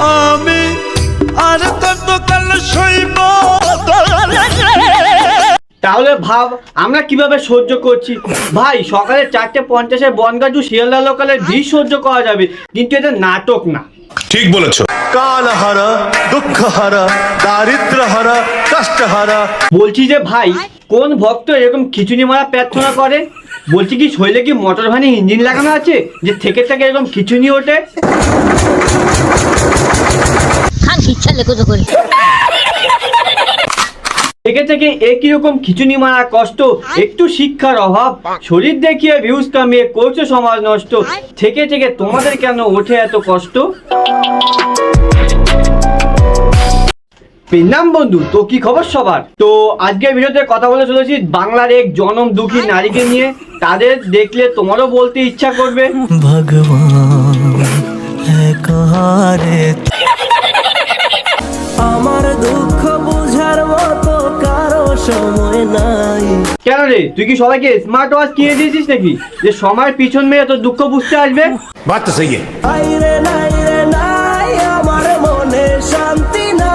আমি আর কতকাল সইব। তাহলে ভাব আমরা কিভাবে সহ্য করছি। ভাই সকালে 4:50 বনগাজু শিয়ালদা লোকালের ভিড় সহ্য করা যাবে, কিন্তু এটা নাটক না। ঠিক বলেছো। কালহারা, দুঃখহারা, দারিদ্রহারা, কষ্টহারা। বলছি যে ভাই, কোন ভক্ত এরকম খিচুড়ি মারা প্রার্থনা করে? বলছি কি শৈলে কি মোটর ভ্যানে ইঞ্জিন লাগানো আছে যে থেকে থেকে এরকম খিচুড়ি ওঠে? থেকে থেকে একই রকম খিচুড়ি মারা কষ্ট, একটু শিক্ষার অভাব, শরীর দেখিয়ে ভিউজ কামিয়ে করছে সমাজ নষ্ট। থেকে থেকে তোমাদের কেন ওঠে এত কষ্ট? নাম বন্ধু, তো কি খবর সবার? তো আজকের ভিডিওতে কথা বলে চলেছি বাংলার এক জনম দুঃখী নারীকে নিয়ে। তাদের দেখলে তোমারও বলতে ইচ্ছা করবে ভগবান আমার দুঃখ বুঝার মতো কারো সময় নাই। কেন রে, তুই কি সবাইকে স্মার্ট ওয়াচ কিনে দিয়েছিস নাকি যে সময়ের পিছন মেরে তোর দুঃখ বুঝতে আসবে? বাত তো সহি নাই আমার মনে শান্তি না।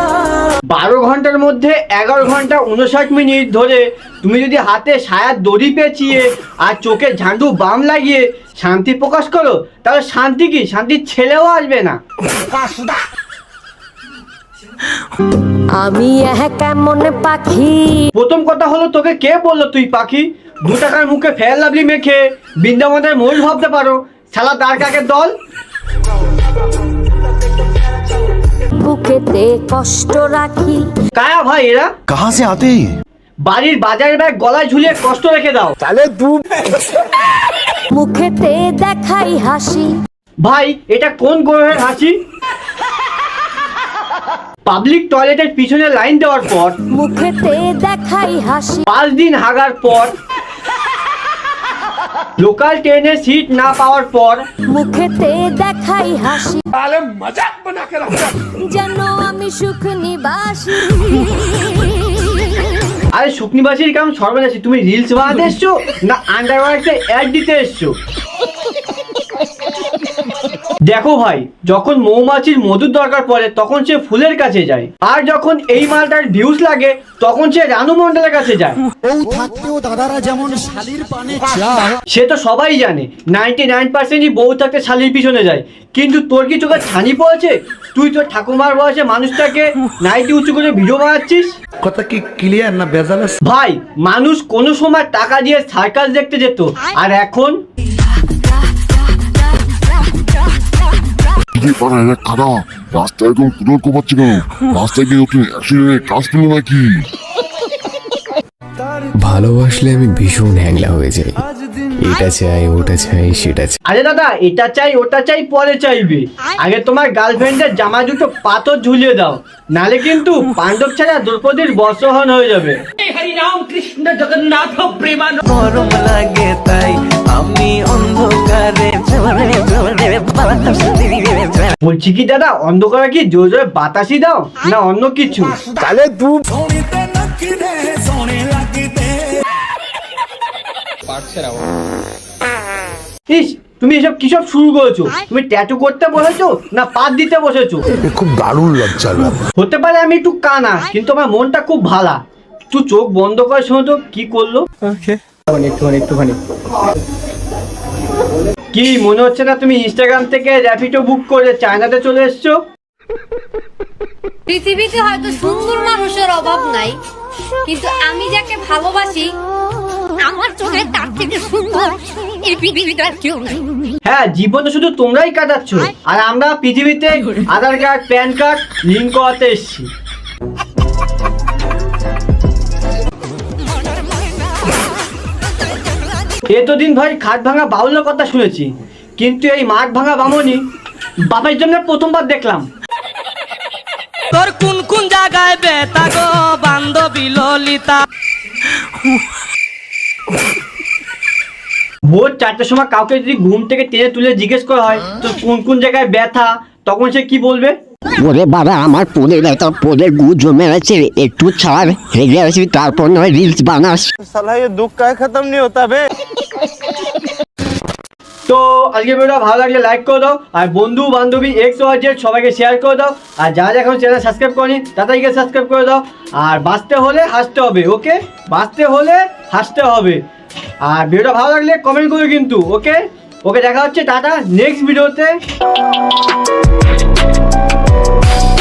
12 ঘন্টার মধ্যে 11 ঘন্টা 59 মিনিট ধরে তুমি যদি হাতে সায়ার দড়ি পেঁচিয়ে আর চোখে ঝান্ডু বাম লাগিয়ে শান্তি প্রকাশ করো, তাহলে শান্তি কি? শান্তির ছেলেও আসবে না। আমি কেমন পাখি? প্রথম কথা হলো, তোকে কে বললো তুই পাখি? 2 টাকার মুখে ফেয়ার লাভলি মেখে বৃন্দাবনের মূল ভাবতে পারো, শালা দাঁড় কাকের দল। বুকেতে কষ্ট রাখি। কায়া ভাই এরা? কাহা সে আতে? বাড়ির বাজারের ব্যাগ গলায় ঝুলিয়ে কষ্ট রেখে দাও। মুখেতে দেখাই হাসি। ভাই এটা কোন গ্রহের হাসি? পাবলিক টয়লেটের পিছনে লাইন দেওয়ার পর, মুখেতে দেখাই হাসি। 5 দিন হাগার পর, লোকাল ট্রেনের সিট না পাওয়ার পর, মুখেতে দেখাই হাসি। যেন আমি সুখ নিবাসী। আরে শুকনিবাসীর কারণ সর্বনাশী। তুমি রিলস বানাতে এসছো না আন্ডারওয়্যারকে অ্যাড দিতে এসছো? দেখো ভাই, যখন মৌমাছির মধুর দরকার পড়ে তখন সে ফুলের কাছে যায়, আর যখন এই মালটার ভিউজ লাগে তখন সে রানু মন্ডলের কাছে যায়। সে তো সবাই জানে 99%ই বউ থাকতে শালির পিছনে যায়, কিন্তু তোর কি চোখে ছানি পড়েছে? তুই তো ঠাকুমার বয়সে মানুষটাকে নাইটি উঁচু করে ভিডিও বানাচ্ছিস। কথা কি ক্লিয়ার না ভেজাল আছে? ভাই মানুষ কোনো সময় টাকা দিয়ে সার্কাস দেখতে যেত, আর এখন রাস্তায় এরকম কুড়োর কোপাচ্ছে কেন? রাস্তায় গিয়ে নতুন অ্যাক্সিডেন্টে কাজ পেল নাকি? ভালোবাসলে আমি ভীষণ হ্যাংলা হয়ে যাই। এটা চাই, ওটা চাই, সেটা চাই। আরে দাদা, এটা চাই ওটা চাই পরে চাইবে। আগে তোমার গার্লফ্রেন্ডের জামা দুটো পাথর ঝুলিয়ে দাও, নালে কিন্তু পাণ্ডব ছাড়া দ্রৌপদীর বস্ত্রহরণ হয়ে যাবে। হরিনাম কৃষ্ণ জগন্নাথ প্রেমানন্দ। গরম লাগে তাই আমি অন্ধকারে বলছি কি দাদা, অন্ধকারে কি জোরে জোরে বাতাসই দাও না অন্য কিছু? তাহলে দু ইস, তুমি এসব কিসব শুরু করেছো? তুমি ট্যাটু করতে বসেছো না পাত দিতে বসেছো? খুব দারুণ লজ্জার ব্যাপার। হতে পারে আমি একটু কানা, কিন্তু আমার মনটা খুব ভালা। তুই চোখ বন্ধ করে শোনো তো কি করলো। একটুখানি কি মনে হচ্ছে না তুমি ইনস্টাগ্রাম থেকে র্যাপিডো বুক করে চায়নাতে চলে এসছো? পৃথিবীতে হয়তো সুন্দর মানুষের অভাব নাই, কিন্তু আমি যাকে ভালোবাসি আমার চোখে তার থেকে সুন্দর এই পৃথিবীতে আর কেউ নেই। হ্যাঁ, জীবনে শুধু তোমরাই কাটাচ্ছ, আর আমরা পৃথিবীতে আধার কার্ড প্যান কার্ড লিঙ্ক করাতে এসছি। এতদিন ভাই খাট ভাঙা বাউল্য কথা শুনেছি, কিন্তু এই মাঠ ভাঙা বামনি বাপের জন্য প্রথমবার দেখলাম। তোর কোন কোন জায়গায় বেতা গো বান্ধবী ললিতা। ভোর 4টার সময় কাউকে যদি ঘুম থেকে টেনে তুলে জিজ্ঞেস করা হয় তো কোন কোন জায়গায় ব্যথা, তখন সে কি বলবে? ওরে বাবা, আমার পোলে তো পোলে গু জমে আছে, একটু ছাড় হেগে আসি, তারপর নয় রিলস বানাস। সালা ये दुख का खत्म नहीं होता बे। তো আজকে ভিডিওটা ভালো লাগলে লাইক করে দাও, আর বন্ধু বান্ধবী এক্স ওয়াই জেড সবাইকে শেয়ার করে দাও, আর যারা এখন চ্যানেল সাবস্ক্রাইব করেনি তাদেরকে সাবস্ক্রাইব করে দাও। আর বাঁচতে হলে হাসতে হবে, ওকে? বাঁচতে হলে হাসতে হবে। আর ভিডিওটা ভালো লাগলে কমেন্ট করো কিন্তু, ওকে? ওকে, দেখা হচ্ছে টাটা নেক্সট ভিডিওতে।